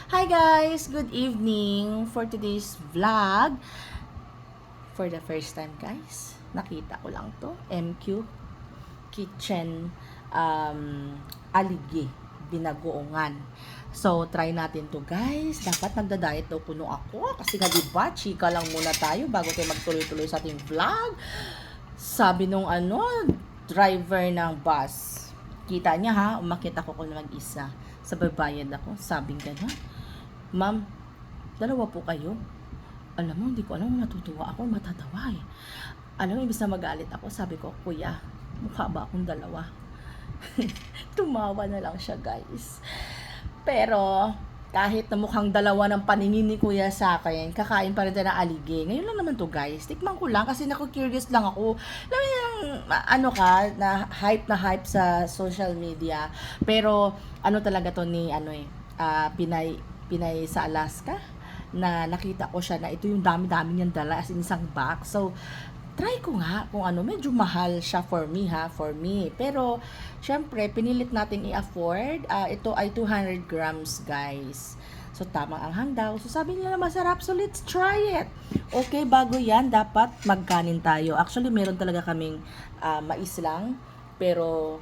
Hi guys! Good evening for today's vlog. For the first time guys, nakita ko lang to. MQ Kitchen Aligi Binagoongan. So, try natin to guys. Dapat nagda-diet daw kuno ako. Kasi nga diba, chika lang muna tayo bago tayo magtuloy-tuloy sa ating vlog. Sabi nung driver ng bus. Kita niya ha, umakit ako kung mag-isa. Sa babayad ako. Sabing gano'n. Ma'am, dalawa po kayo? Alam mo, hindi ko alam, natutuwa ako, matatawa eh. Alam mo, imbis na magalit ako, sabi ko, kuya, mukha ba akong dalawa? Tumawa na lang siya, guys. Pero, kahit na mukhang dalawa ng paningin ni kuya sa akin, kakain pa rin tayo ng alige. Ngayon lang naman to guys. Tikman ko lang kasi naku-curious lang ako. Alam mo yung, na hype sa social media. Pero, ano talaga to ni, Pinay sa Alaska na nakita ko siya na ito yung dami-dami niyang dala as in isang box. So, try ko nga kung medyo mahal siya for me. Pero, syempre, pinilit nating i-afford. Ito ay 200 grams, guys. So, tamang anghang daw. So, sabi nila masarap. So, let's try it. Okay, bago yan, dapat magkanin tayo. Actually, meron talaga kaming mais lang. Pero,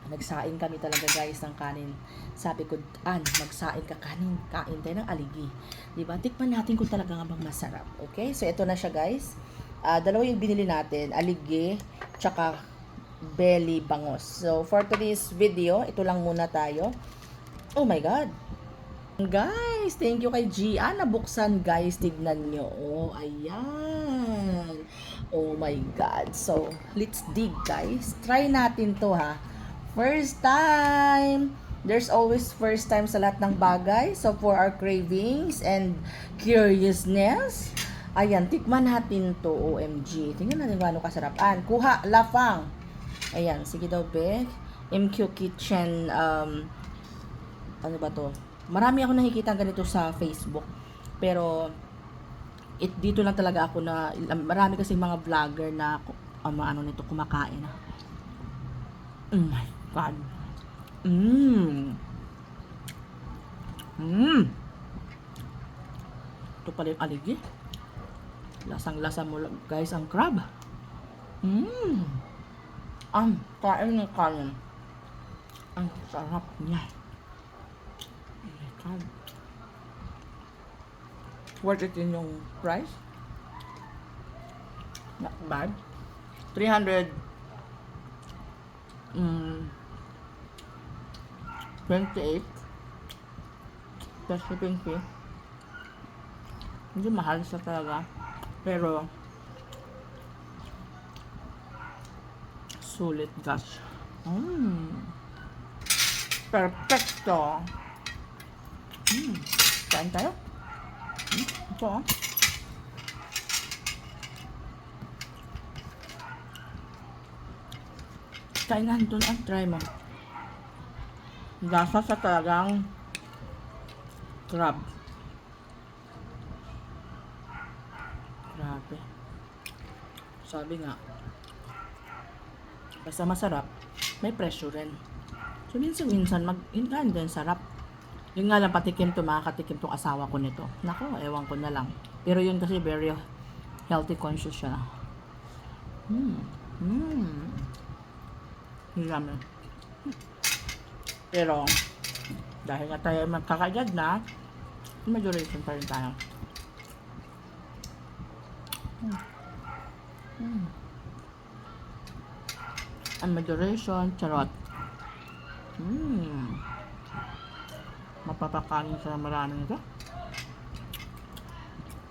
nagsain kami talaga guys ng kanin. Sabi ko, magsain ka kanin, kain tayo ng aligi. Diba? Tikman natin kung talaga nga bang masarap. Okay? So, ito na siya guys. Dalawa yung binili natin, aligi, tsaka belly bangos. So, for today's video, ito lang muna tayo. Oh my God! Guys, thank you kay Gia. Nabuksan guys, tignan nyo. Oh, ayan. Oh my God. So, let's dig guys. Try natin to ha. First time! There's always first time sa lahat ng bagay. So, for our cravings and curiousness, ayan, tikman natin to, OMG. Tingnan natin kung ano kasarapan. Kuha, lafang. Ayan, sige daw, Bek. MQ Kitchen, ano ba to? Marami ako nakikita ganito sa Facebook. Pero, dito lang talaga ako na, marami kasi mga vlogger na, nito, kumakain. Oh my God. Ito pala yung aligi. Lasang-lasa mo lang, guys, ang crab. Ang kain ng kanin. Ang sarap niya. Oh my God. Worth it in yung price. Not bad. 300 28 plus shipping fee. Hindi mahal siya talaga. Pero sulit gosh. Perfecto. Kain tayo. Ito Kainan doon ang try mo. Lasa sa talagang crab. Grabe. Sabi nga, basta masarap, may presyo rin. So, minsan hingaan din sarap. Yun nga lang, makakatikim tong asawa ko nito. Nako, ewan ko na lang. Pero yun kasi very healthy conscious siya. Yummy. Pero, dahil nga tayo magkakaedad na, majoration pa rin tayo. Ang majoration, charot. Mapapakanin sa maraming ito.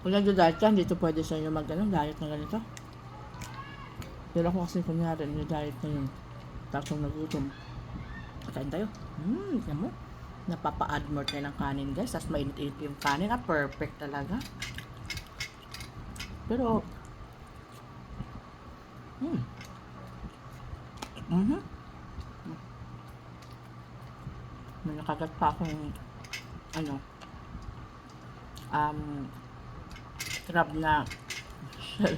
Kung nag-diet ka, hindi ito pwede sa inyo diet na ganito. Pero ako kasi kunyari, diet na yun. Tapos nagutom. Kain tayo. Yan mo. Napapa-add more tayo ng kanin guys. Tapos mainit-init yung kanin. Perfect talaga. Pero, may nakagat pa akong crab na shell.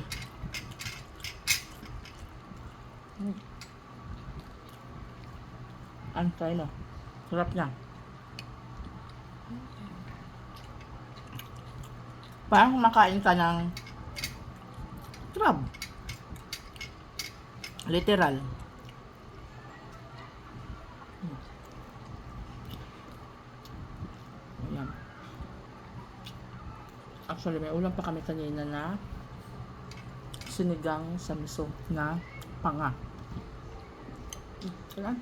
Ang try no. Sarap niya. Parang kumakain ka ng crab. Literal. Ayan. Actually, may ulam pa kami kanina na sinigang sa miso na panga. Ayan.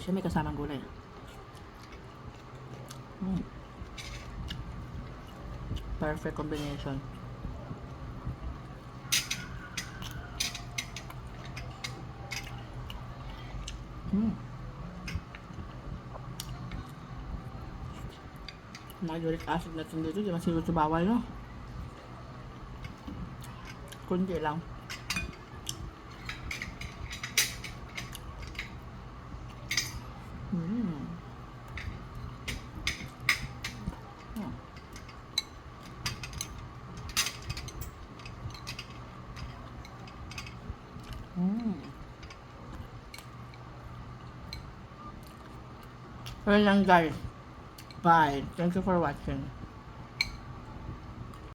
Siya may kasamang gulay. Perfect combination. Mga uric acid natin dito, di masiguro sa bawal, no? Kundi lang. So, yun lang guys. Bye. Thank you for watching.